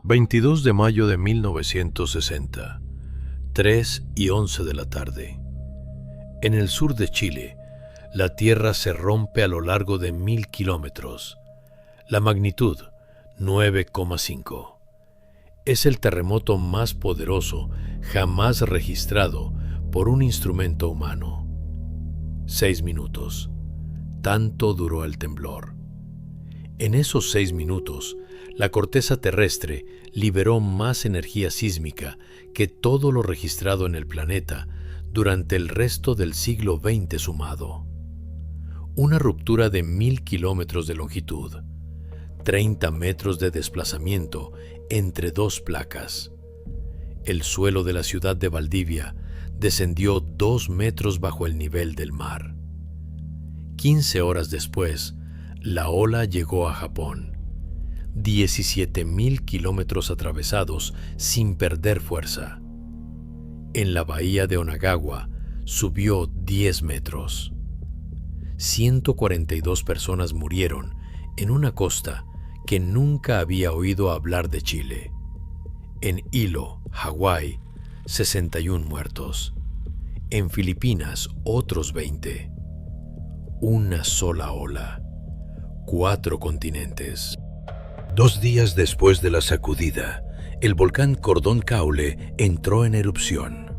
22 de mayo de 1960, 3:11 de la tarde. En el sur de Chile, la tierra se rompe a lo largo de 1000 kilómetros. La magnitud, 9,5. Es el terremoto más poderoso jamás registrado por un instrumento humano. 6 minutos. Tanto duró el temblor. En esos 6 minutos, la corteza terrestre liberó más energía sísmica que todo lo registrado en el planeta durante el resto del siglo XX sumado. Una ruptura de 1000 kilómetros de longitud, 30 metros de desplazamiento entre dos placas. El suelo de la ciudad de Valdivia descendió 2 metros bajo el nivel del mar. 15 horas después, la ola llegó a Japón. 17.000 kilómetros atravesados sin perder fuerza. En la bahía de Onagawa subió 10 metros. 142 personas murieron en una costa que nunca había oído hablar de Chile. En Hilo, Hawái, 61 muertos. En Filipinas, otros 20. Una sola ola. 4 continentes. 2 días después de la sacudida, el volcán Cordón Caule entró en erupción.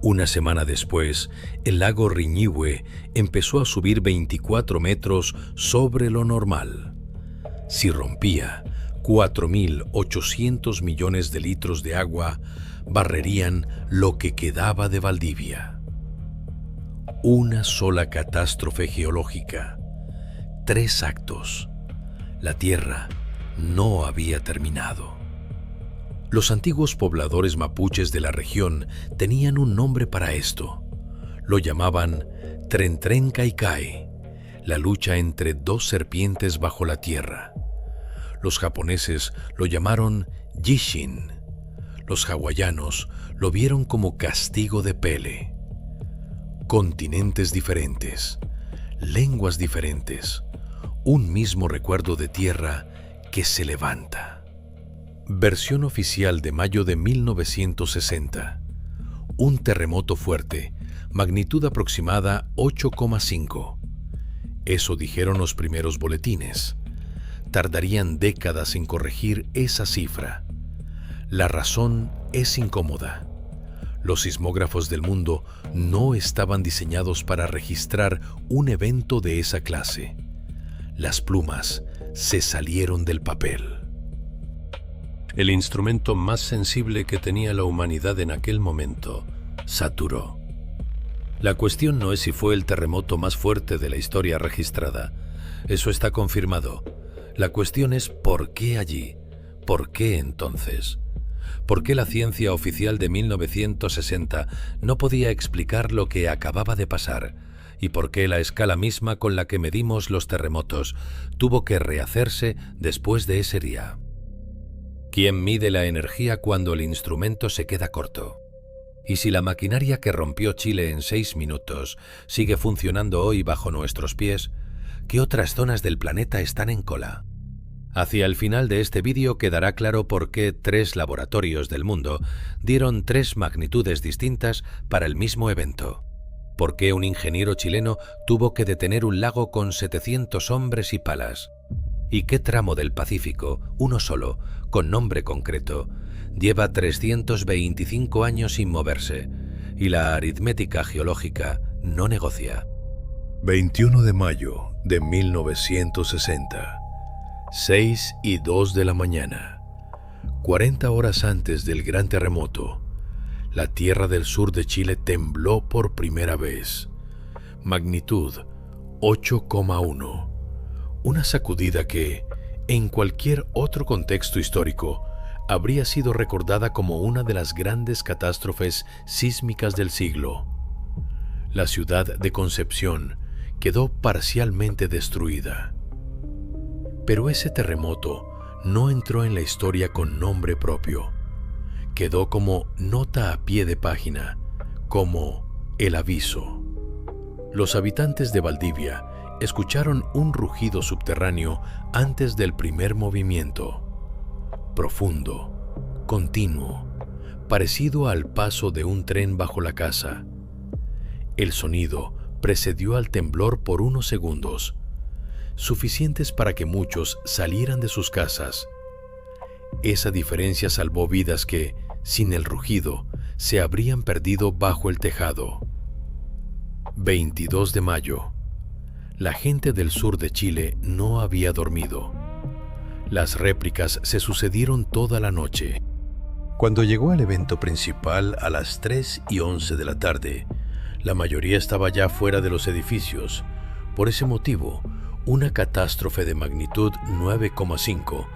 Una semana después, el lago Riñihue empezó a subir 24 metros sobre lo normal. Si rompía, 4.800 millones de litros de agua barrerían lo que quedaba de Valdivia. Una sola catástrofe geológica. 3 actos. La Tierra no había terminado. Los antiguos pobladores mapuches de la región tenían un nombre para esto. Lo llamaban Tren Kai, la lucha entre 2 serpientes bajo la tierra. Los japoneses lo llamaron Jishin. Los hawaianos lo vieron como castigo de Pele. Continentes diferentes, lenguas diferentes, un mismo recuerdo de tierra que se levanta. Versión oficial de mayo de 1960. Un terremoto fuerte, magnitud aproximada 8,5. Eso dijeron los primeros boletines. Tardarían décadas en corregir esa cifra. La razón es incómoda. Los sismógrafos del mundo no estaban diseñados para registrar un evento de esa clase. Las plumas se salieron del papel. El instrumento más sensible que tenía la humanidad en aquel momento saturó. La cuestión no es si fue el terremoto más fuerte de la historia registrada. Eso está confirmado. La cuestión es ¿por qué allí? ¿Por qué entonces? ¿Por qué la ciencia oficial de 1960 no podía explicar lo que acababa de pasar? ¿Y por qué la escala misma con la que medimos los terremotos tuvo que rehacerse después de ese día? ¿Quién mide la energía cuando el instrumento se queda corto? ¿Y si la maquinaria que rompió Chile en 6 minutos sigue funcionando hoy bajo nuestros pies, qué otras zonas del planeta están en cola? Hacia el final de este vídeo quedará claro por qué 3 laboratorios del mundo dieron 3 magnitudes distintas para el mismo evento. ¿Por qué un ingeniero chileno tuvo que detener un lago con 700 hombres y palas? ¿Y qué tramo del Pacífico, uno solo, con nombre concreto, lleva 325 años sin moverse y la aritmética geológica no negocia? 21 de mayo de 1960, 6:02 de la mañana, 40 horas antes del gran terremoto. La tierra del sur de Chile tembló por primera vez. Magnitud 8,1. Una sacudida que, en cualquier otro contexto histórico, habría sido recordada como una de las grandes catástrofes sísmicas del siglo. La ciudad de Concepción quedó parcialmente destruida. Pero ese terremoto no entró en la historia con nombre propio. Quedó como nota a pie de página, como el aviso. Los habitantes de Valdivia escucharon un rugido subterráneo antes del primer movimiento. profundo, continuo, parecido al paso de un tren bajo la casa. El sonido precedió al temblor por unos segundos, suficientes para que muchos salieran de sus casas. Esa diferencia salvó vidas que, sin el rugido, se habrían perdido bajo el tejado. 22 de mayo. La gente del sur de Chile no había dormido. Las réplicas se sucedieron toda la noche. Cuando llegó al evento principal a las 3:11 de la tarde, la mayoría estaba ya fuera de los edificios. Por ese motivo, una catástrofe de magnitud 9,5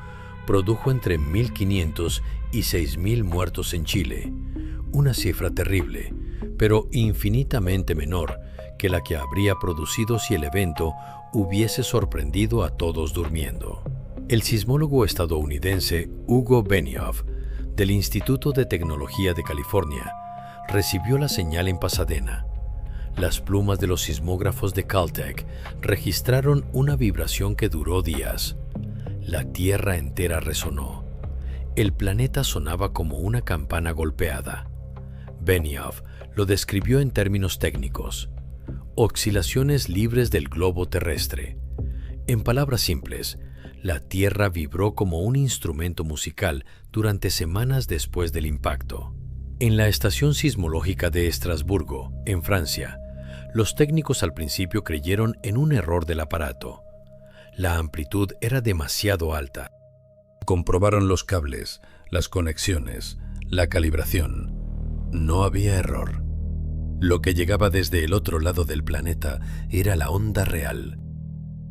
produjo entre 1.500 y 6.000 muertos en Chile, una cifra terrible, pero infinitamente menor que la que habría producido si el evento hubiese sorprendido a todos durmiendo. El sismólogo estadounidense Hugo Benioff, del Instituto de Tecnología de California, recibió la señal en Pasadena. Las plumas de los sismógrafos de Caltech registraron una vibración que duró días. La Tierra entera resonó. El planeta sonaba como una campana golpeada. Benioff lo describió en términos técnicos: oscilaciones libres del globo terrestre. En palabras simples, la Tierra vibró como un instrumento musical durante semanas después del impacto. En la estación sismológica de Estrasburgo, en Francia, los técnicos al principio creyeron en un error del aparato. La amplitud era demasiado alta. Comprobaron los cables, las conexiones, la calibración. No había error. Lo que llegaba desde el otro lado del planeta era la onda real.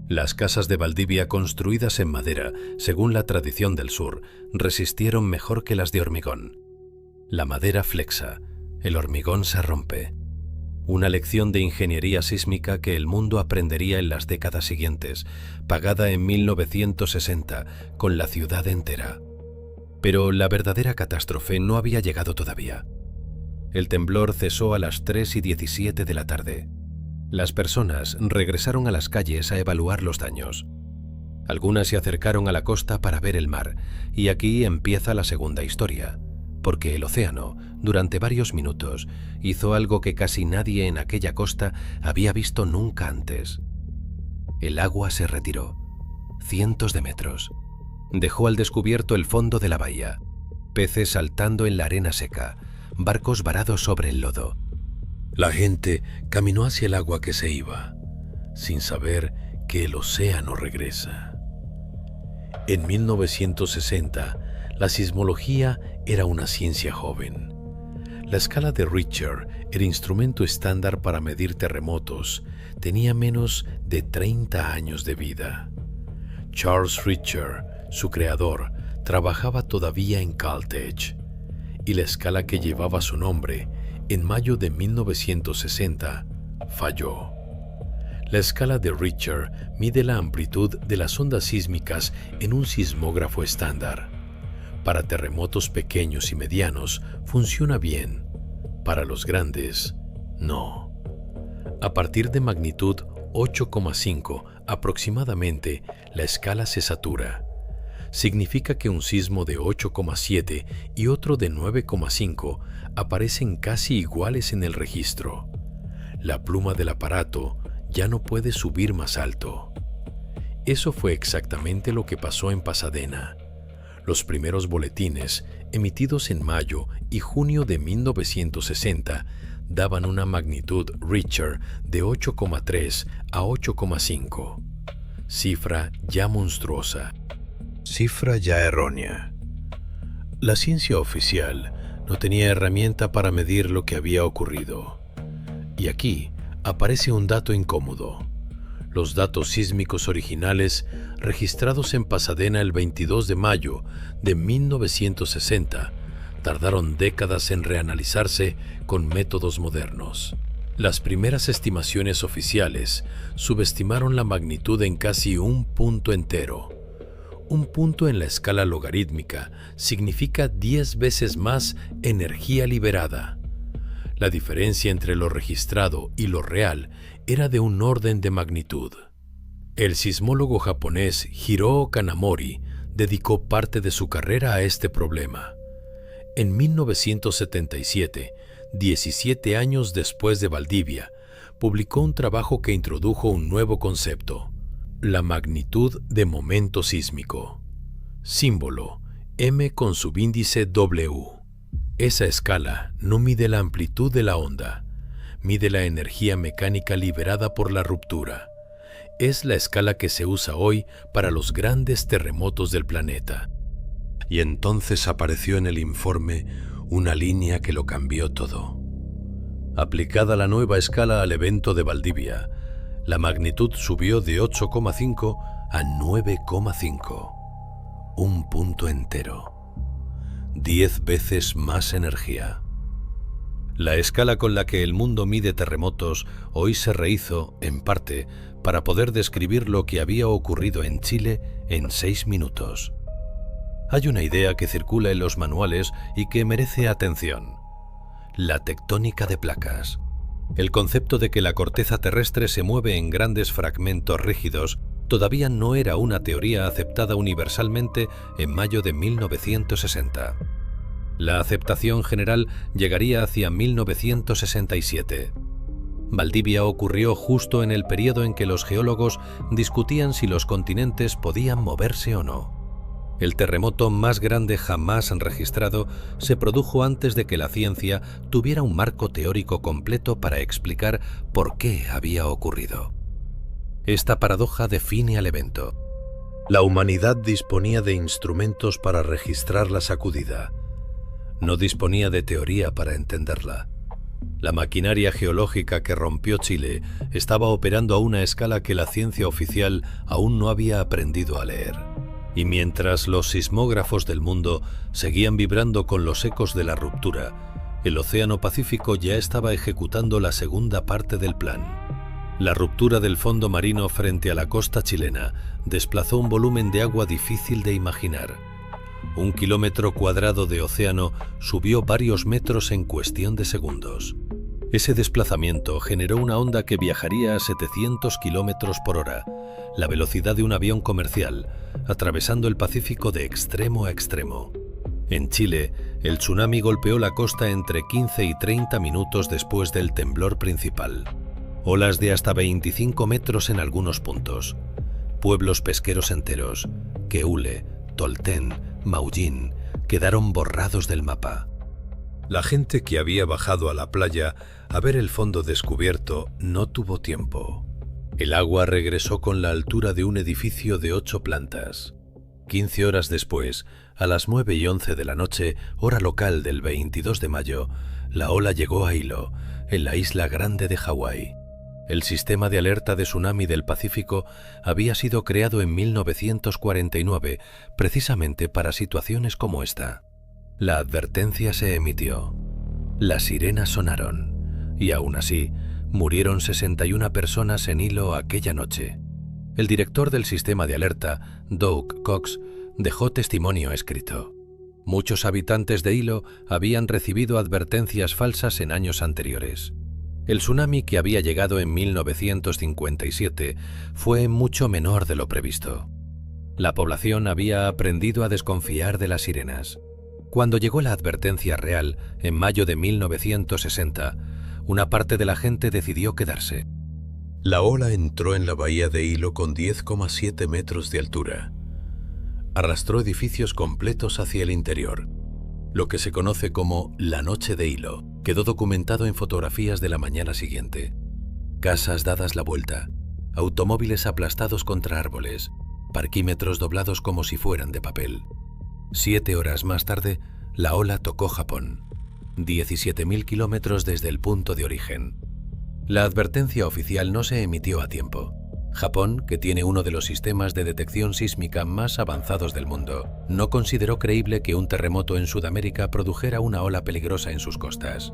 Las casas de Valdivia construidas en madera, según la tradición del sur, resistieron mejor que las de hormigón. La madera flexa, el hormigón se rompe. Una lección de ingeniería sísmica que el mundo aprendería en las décadas siguientes, pagada en 1960 con la ciudad entera. Pero la verdadera catástrofe no había llegado todavía. El temblor cesó a las 3:17 de la tarde. Las personas regresaron a las calles a evaluar los daños. Algunas se acercaron a la costa para ver el mar, y aquí empieza la segunda historia, porque el océano, durante varios minutos, hizo algo que casi nadie en aquella costa había visto nunca antes. El agua se retiró, cientos de metros. Dejó al descubierto el fondo de la bahía, peces saltando en la arena seca, barcos varados sobre el lodo. La gente caminó hacia el agua que se iba, sin saber que el océano regresa. En 1960, la sismología era una ciencia joven. La escala de Richter, el instrumento estándar para medir terremotos, tenía menos de 30 años de vida. Charles Richter, su creador, trabajaba todavía en Caltech, y la escala que llevaba su nombre, en mayo de 1960, falló. La escala de Richter mide la amplitud de las ondas sísmicas en un sismógrafo estándar. Para terremotos pequeños y medianos funciona bien. Para los grandes, no. A partir de magnitud 8,5 aproximadamente, la escala se satura. Significa que un sismo de 8,7 y otro de 9,5 aparecen casi iguales en el registro. La pluma del aparato ya no puede subir más alto. Eso fue exactamente lo que pasó en Pasadena. Los primeros boletines, emitidos en mayo y junio de 1960, daban una magnitud Richter de 8,3 a 8,5. Cifra ya monstruosa. Cifra ya errónea. La ciencia oficial no tenía herramienta para medir lo que había ocurrido. Y aquí aparece un dato incómodo. Los datos sísmicos originales registrados en Pasadena el 22 de mayo de 1960 tardaron décadas en reanalizarse con métodos modernos. Las primeras estimaciones oficiales subestimaron la magnitud en casi un punto entero. Un punto en la escala logarítmica significa 10 veces más energía liberada. La diferencia entre lo registrado y lo real era de un orden de magnitud. El sismólogo japonés Hiroo Kanamori dedicó parte de su carrera a este problema. En 1977, 17 años después de Valdivia, publicó un trabajo que introdujo un nuevo concepto: la magnitud de momento sísmico. Símbolo: M con subíndice W. Esa escala no mide la amplitud de la onda, mide la energía mecánica liberada por la ruptura. Es la escala que se usa hoy para los grandes terremotos del planeta. Y entonces apareció en el informe una línea que lo cambió todo. Aplicada la nueva escala al evento de Valdivia, la magnitud subió de 8,5 a 9,5. Un punto entero. 10 veces más energía. La escala con la que el mundo mide terremotos hoy se rehizo, en parte, para poder describir lo que había ocurrido en Chile en 6 minutos. Hay una idea que circula en los manuales y que merece atención: la tectónica de placas. El concepto de que la corteza terrestre se mueve en grandes fragmentos rígidos todavía no era una teoría aceptada universalmente en mayo de 1960. La aceptación general llegaría hacia 1967. Valdivia ocurrió justo en el periodo en que los geólogos discutían si los continentes podían moverse o no. El terremoto más grande jamás registrado se produjo antes de que la ciencia tuviera un marco teórico completo para explicar por qué había ocurrido. Esta paradoja define al evento. La humanidad disponía de instrumentos para registrar la sacudida. No disponía de teoría para entenderla. La maquinaria geológica que rompió Chile estaba operando a una escala que la ciencia oficial aún no había aprendido a leer. Y mientras los sismógrafos del mundo seguían vibrando con los ecos de la ruptura, el Océano Pacífico ya estaba ejecutando la segunda parte del plan. La ruptura del fondo marino frente a la costa chilena desplazó un volumen de agua difícil de imaginar. 1 kilómetro cuadrado de océano subió varios metros en cuestión de segundos. Ese desplazamiento generó una onda que viajaría a 700 kilómetros por hora, la velocidad de un avión comercial, atravesando el Pacífico de extremo a extremo. En Chile, el tsunami golpeó la costa entre 15 y 30 minutos después del temblor principal. Olas de hasta 25 metros en algunos puntos. Pueblos pesqueros enteros, Queule, Tolten, Maullín, quedaron borrados del mapa. La gente que había bajado a la playa a ver el fondo descubierto no tuvo tiempo. El agua regresó con la altura de un edificio de 8 plantas. 15 horas después, a las 9:11 de la noche, hora local del 22 de mayo, la ola llegó a Hilo, en la isla grande de Hawái. El sistema de alerta de tsunami del Pacífico había sido creado en 1949 precisamente para situaciones como esta. La advertencia se emitió. Las sirenas sonaron. Y aún así, murieron 61 personas en Hilo aquella noche. El director del sistema de alerta, Doug Cox, dejó testimonio escrito. Muchos habitantes de Hilo habían recibido advertencias falsas en años anteriores. El tsunami que había llegado en 1957 fue mucho menor de lo previsto. La población había aprendido a desconfiar de las sirenas. Cuando llegó la advertencia real, en mayo de 1960, una parte de la gente decidió quedarse. La ola entró en la bahía de Hilo con 10,7 metros de altura. Arrastró edificios completos hacia el interior. Lo que se conoce como la Noche de Hilo quedó documentado en fotografías de la mañana siguiente. Casas dadas la vuelta, automóviles aplastados contra árboles, parquímetros doblados como si fueran de papel. 7 horas más tarde, la ola tocó Japón, 17.000 kilómetros desde el punto de origen. La advertencia oficial no se emitió a tiempo. Japón, que tiene uno de los sistemas de detección sísmica más avanzados del mundo, no consideró creíble que un terremoto en Sudamérica produjera una ola peligrosa en sus costas.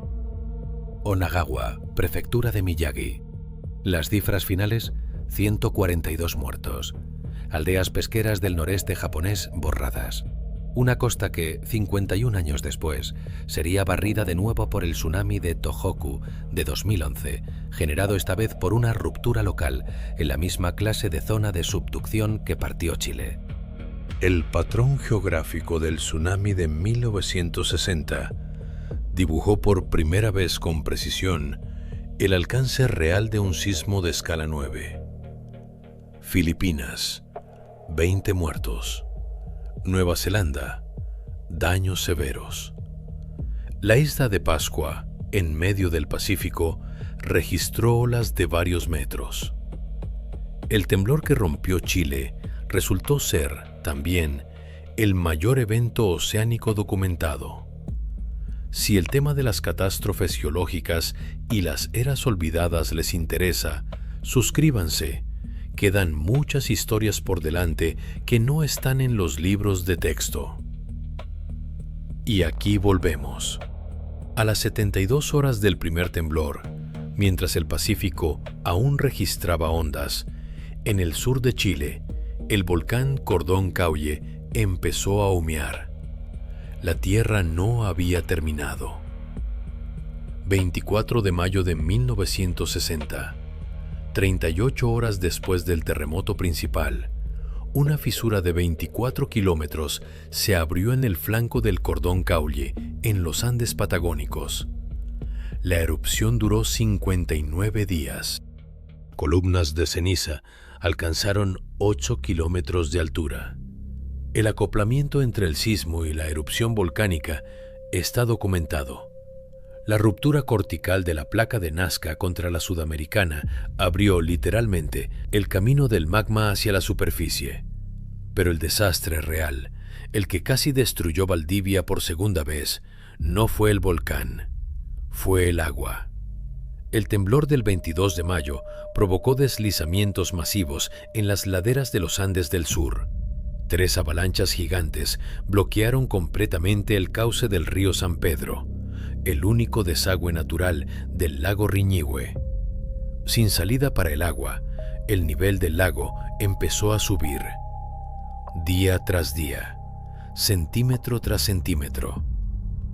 Onagawa, prefectura de Miyagi. Las cifras finales: 142 muertos. Aldeas pesqueras del noreste japonés borradas. Una costa que, 51 años después, sería barrida de nuevo por el tsunami de Tohoku de 2011, generado esta vez por una ruptura local en la misma clase de zona de subducción que partió Chile. El patrón geográfico del tsunami de 1960 dibujó por primera vez con precisión el alcance real de un sismo de escala 9. Filipinas, 20 muertos. Nueva Zelanda, daños severos. La isla de Pascua, en medio del Pacífico, registró olas de varios metros. El temblor que rompió Chile resultó ser, también, el mayor evento oceánico documentado. Si el tema de las catástrofes geológicas y las eras olvidadas les interesa, suscríbanse. Quedan muchas historias por delante que no están en los libros de texto. Y aquí volvemos. A las 72 horas del primer temblor, mientras el Pacífico aún registraba ondas, en el sur de Chile, el volcán Cordón Caulle empezó a humear. La Tierra no había terminado. 24 de mayo de 1960, 38 horas después del terremoto principal, una fisura de 24 kilómetros se abrió en el flanco del Cordón Caulle, en los Andes patagónicos. La erupción duró 59 días. Columnas de ceniza alcanzaron 8 kilómetros de altura. El acoplamiento entre el sismo y la erupción volcánica está documentado. La ruptura cortical de la placa de Nazca contra la sudamericana abrió literalmente el camino del magma hacia la superficie. Pero el desastre real, el que casi destruyó Valdivia por segunda vez, no fue el volcán, fue el agua. El temblor del 22 de mayo provocó deslizamientos masivos en las laderas de los Andes del sur. 3 avalanchas gigantes bloquearon completamente el cauce del río San Pedro, el único desagüe natural del lago Riñihue. Sin salida para el agua, el nivel del lago empezó a subir. Día tras día, centímetro tras centímetro.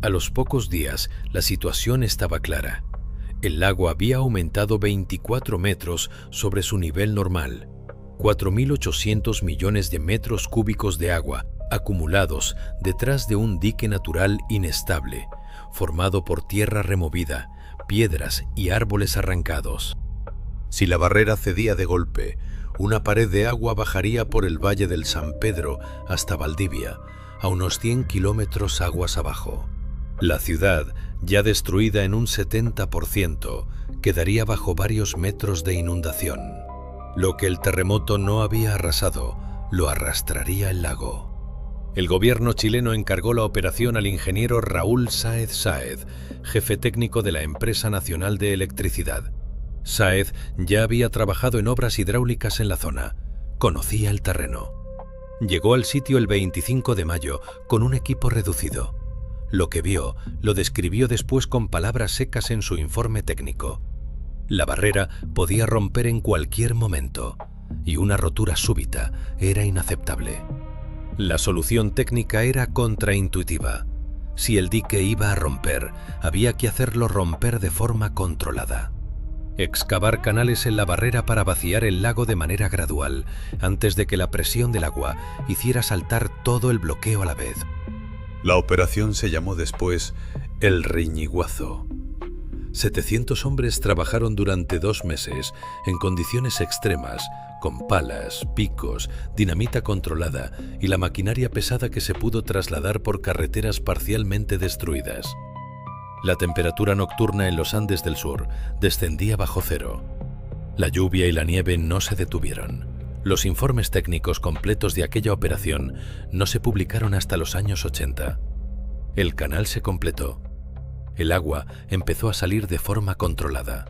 A los pocos días, la situación estaba clara. El lago había aumentado 24 metros sobre su nivel normal. 4.800 millones de metros cúbicos de agua acumulados detrás de un dique natural inestable, formado por tierra removida, piedras y árboles arrancados. Si la barrera cedía de golpe, una pared de agua bajaría por el valle del San Pedro hasta Valdivia, a unos 100 kilómetros aguas abajo. La ciudad, ya destruida en un 70%, quedaría bajo varios metros de inundación. Lo que el terremoto no había arrasado, lo arrastraría el lago. El gobierno chileno encargó la operación al ingeniero Raúl Sáez Sáez, jefe técnico de la Empresa Nacional de Electricidad. Sáez ya había trabajado en obras hidráulicas en la zona, conocía el terreno. Llegó al sitio el 25 de mayo con un equipo reducido. Lo que vio lo describió después con palabras secas en su informe técnico. La barrera podía romper en cualquier momento, y una rotura súbita era inaceptable. La solución técnica era contraintuitiva. Si el dique iba a romper, había que hacerlo romper de forma controlada. Excavar canales en la barrera para vaciar el lago de manera gradual, antes de que la presión del agua hiciera saltar todo el bloqueo a la vez. La operación se llamó después el Riñiguazo. 700 hombres trabajaron durante 2 meses en condiciones extremas, con palas, picos, dinamita controlada y la maquinaria pesada que se pudo trasladar por carreteras parcialmente destruidas. La temperatura nocturna en los Andes del sur descendía bajo cero. La lluvia y la nieve no se detuvieron. Los informes técnicos completos de aquella operación no se publicaron hasta los años 80. El canal se completó. El agua empezó a salir de forma controlada.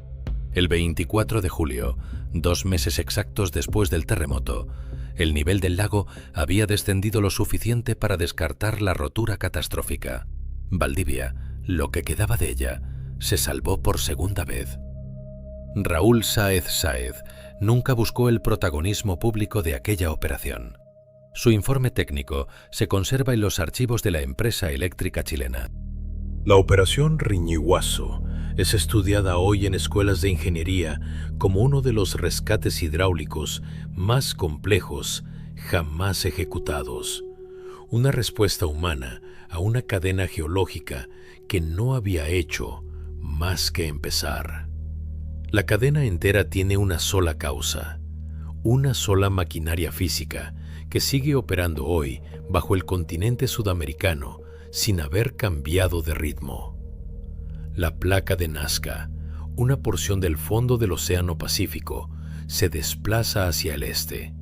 El 24 de julio, 2 meses exactos después del terremoto, el nivel del lago había descendido lo suficiente para descartar la rotura catastrófica. Valdivia, lo que quedaba de ella, se salvó por segunda vez. Raúl Sáez Sáez nunca buscó el protagonismo público de aquella operación. Su informe técnico se conserva en los archivos de la empresa eléctrica chilena. La operación Riñiguazo es estudiada hoy en escuelas de ingeniería como uno de los rescates hidráulicos más complejos jamás ejecutados. una respuesta humana a una cadena geológica que no había hecho más que empezar. La cadena entera tiene una sola causa, una sola maquinaria física que sigue operando hoy bajo el continente sudamericano sin haber cambiado de ritmo. La placa de Nazca, una porción del fondo del Océano Pacífico, se desplaza hacia el este.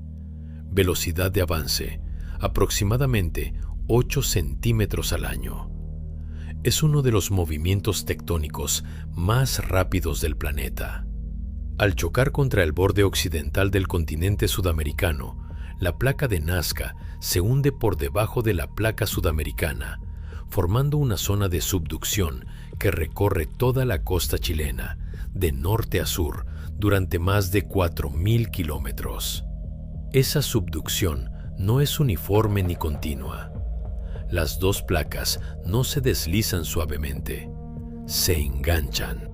Velocidad de avance, aproximadamente 8 centímetros al año. Es uno de los movimientos tectónicos más rápidos del planeta. Al chocar contra el borde occidental del continente sudamericano, la placa de Nazca se hunde por debajo de la placa sudamericana, formando una zona de subducción que recorre toda la costa chilena, de norte a sur, durante más de 4.000 kilómetros. Esa subducción no es uniforme ni continua. Las dos placas no se deslizan suavemente, se enganchan.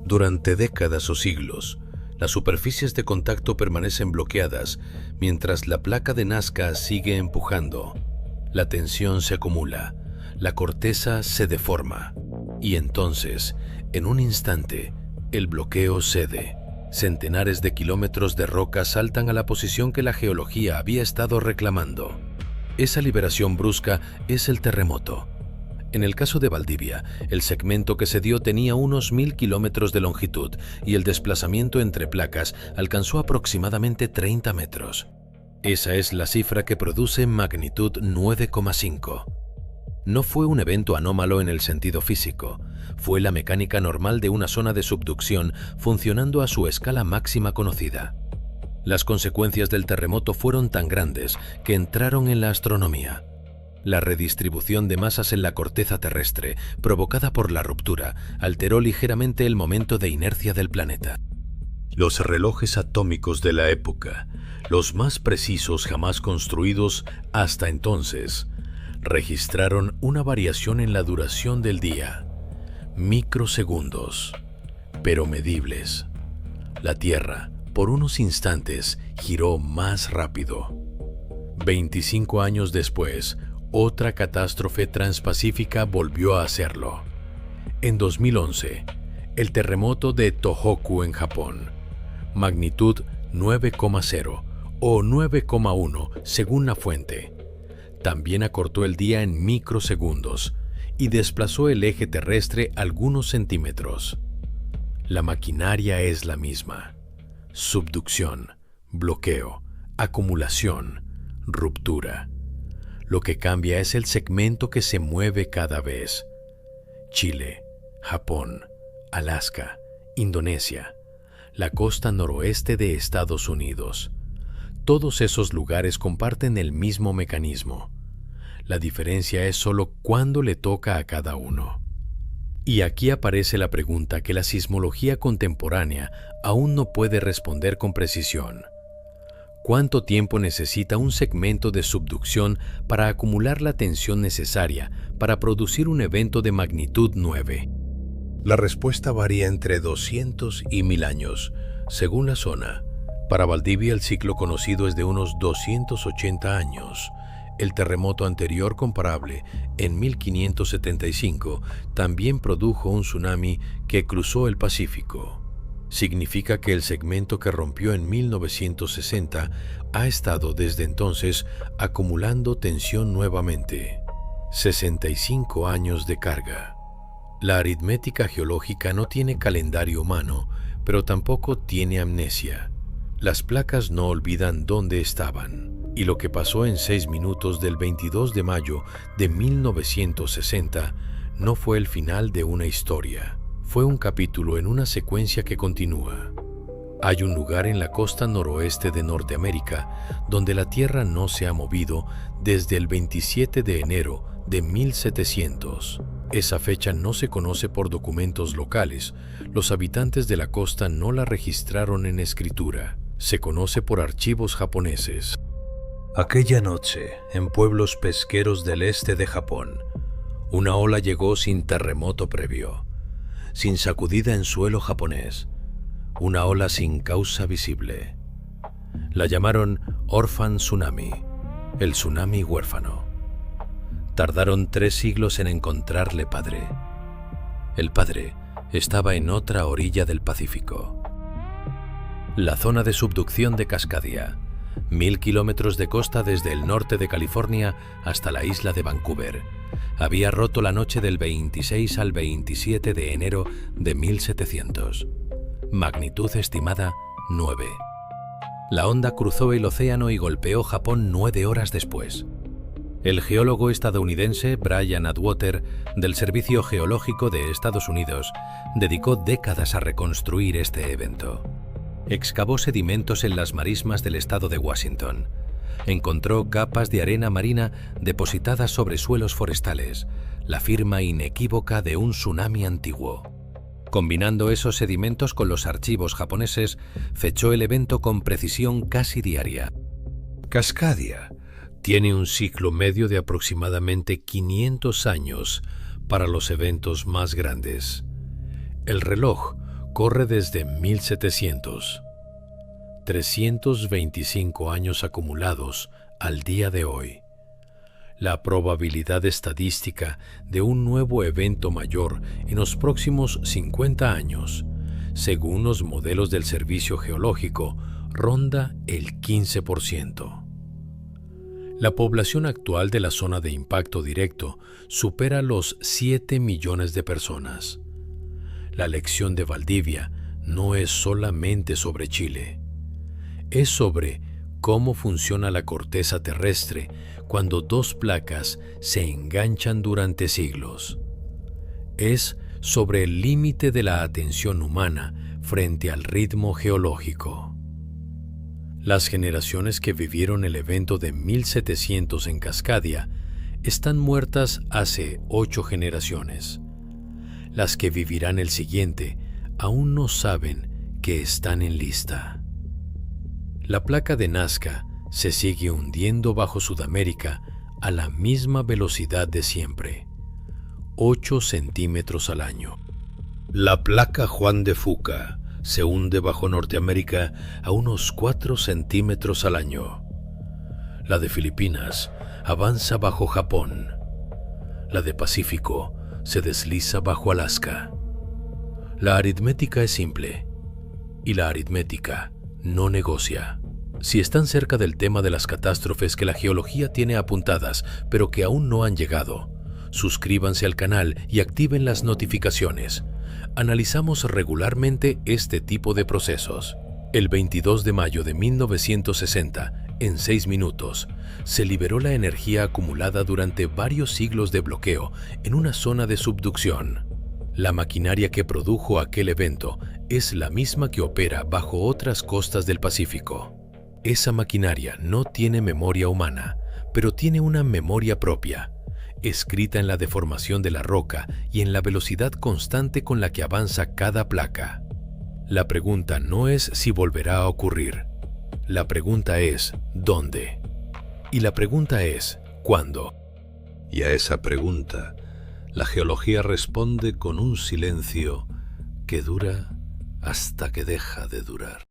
Durante décadas o siglos, las superficies de contacto permanecen bloqueadas mientras la placa de Nazca sigue empujando. La tensión se acumula, la corteza se deforma y entonces, en un instante, el bloqueo cede. Centenares de kilómetros de roca saltan a la posición que la geología había estado reclamando. Esa liberación brusca es el terremoto. En el caso de Valdivia, el segmento que se dio tenía unos 1.000 kilómetros de longitud y el desplazamiento entre placas alcanzó aproximadamente 30 metros. Esa es la cifra que produce magnitud 9,5. No fue un evento anómalo en el sentido físico, fue la mecánica normal de una zona de subducción funcionando a su escala máxima conocida. Las consecuencias del terremoto fueron tan grandes que entraron en la astronomía. La redistribución de masas en la corteza terrestre, provocada por la ruptura, alteró ligeramente el momento de inercia del planeta. Los relojes atómicos de la época, los más precisos jamás construidos hasta entonces, registraron una variación en la duración del día, microsegundos, pero medibles. La Tierra, por unos instantes, giró más rápido. 25 años después, otra catástrofe transpacífica volvió a hacerlo. En 2011, el terremoto de Tohoku en Japón, magnitud 9,0 o 9,1 según la fuente, también acortó el día en microsegundos y desplazó el eje terrestre algunos centímetros. La maquinaria es la misma: subducción, bloqueo, acumulación, ruptura. Lo que cambia es el segmento que se mueve cada vez. Chile, Japón, Alaska, Indonesia, la costa noroeste de Estados Unidos. Todos esos lugares comparten el mismo mecanismo. La diferencia es solo cuándo le toca a cada uno. Y aquí aparece la pregunta que la sismología contemporánea aún no puede responder con precisión. ¿Cuánto tiempo necesita un segmento de subducción para acumular la tensión necesaria para producir un evento de magnitud 9? La respuesta varía entre 200 y 1000 años, según la zona. Para Valdivia el ciclo conocido es de unos 280 años. El terremoto anterior comparable, en 1575, también produjo un tsunami que cruzó el Pacífico. Significa que el segmento que rompió en 1960 ha estado desde entonces acumulando tensión nuevamente. 65 años de carga. La aritmética geológica no tiene calendario humano, pero tampoco tiene amnesia. Las placas no olvidan dónde estaban. Y lo que pasó en 6 minutos del 22 de mayo de 1960 no fue el final de una historia. Fue un capítulo en una secuencia que continúa. Hay un lugar en la costa noroeste de Norteamérica donde la Tierra no se ha movido desde el 27 de enero de 1700. Esa fecha no se conoce por documentos locales. Los habitantes de la costa no la registraron en escritura. Se conoce por archivos japoneses. Aquella noche, en pueblos pesqueros del este de Japón, una ola llegó sin terremoto previo, sin sacudida en suelo japonés, una ola sin causa visible. La llamaron Orphan Tsunami, el tsunami huérfano. Tardaron 3 siglos en encontrarle padre. El padre estaba en otra orilla del Pacífico. La zona de subducción de Cascadia, 1000 kilómetros de costa desde el norte de California hasta la isla de Vancouver, había roto la noche del 26 al 27 de enero de 1700. Magnitud estimada 9. La onda cruzó el océano y golpeó Japón 9 horas después. El geólogo estadounidense Brian Atwater, del Servicio Geológico de Estados Unidos, dedicó décadas a reconstruir este evento. Excavó sedimentos en las marismas del estado de Washington. Encontró capas de arena marina depositadas sobre suelos forestales, la firma inequívoca de un tsunami antiguo. Combinando esos sedimentos con los archivos japoneses, fechó el evento con precisión casi diaria. Cascadia tiene un ciclo medio de aproximadamente 500 años para los eventos más grandes. El reloj corre desde 1700. 325 años acumulados al día de hoy. La probabilidad estadística de un nuevo evento mayor en los próximos 50 años, según los modelos del Servicio Geológico, ronda el 15%. La población actual de la zona de impacto directo supera los 7 millones de personas. La lección de Valdivia no es solamente sobre Chile. Es sobre cómo funciona la corteza terrestre cuando dos placas se enganchan durante siglos. Es sobre el límite de la atención humana frente al ritmo geológico. Las generaciones que vivieron el evento de 1700 en Cascadia están muertas hace 8 generaciones. Las que vivirán el siguiente aún no saben que están en lista. La placa de Nazca se sigue hundiendo bajo Sudamérica a la misma velocidad de siempre, 8 centímetros al año. La placa Juan de Fuca se hunde bajo Norteamérica a unos 4 centímetros al año. La de Filipinas avanza bajo Japón. La de Pacífico se desliza bajo Alaska. La aritmética es simple y la aritmética no negocia. Si están cerca del tema de las catástrofes que la geología tiene apuntadas, pero que aún no han llegado, suscríbanse al canal y activen las notificaciones. Analizamos regularmente este tipo de procesos. El 22 de mayo de 1960, en 6 minutos, se liberó la energía acumulada durante varios siglos de bloqueo en una zona de subducción. La maquinaria que produjo aquel evento es la misma que opera bajo otras costas del Pacífico. Esa maquinaria no tiene memoria humana, pero tiene una memoria propia, escrita en la deformación de la roca y en la velocidad constante con la que avanza cada placa. La pregunta no es si volverá a ocurrir. La pregunta es ¿dónde? Y la pregunta es ¿cuándo? Y a esa pregunta, la geología responde con un silencio que dura hasta que deja de durar.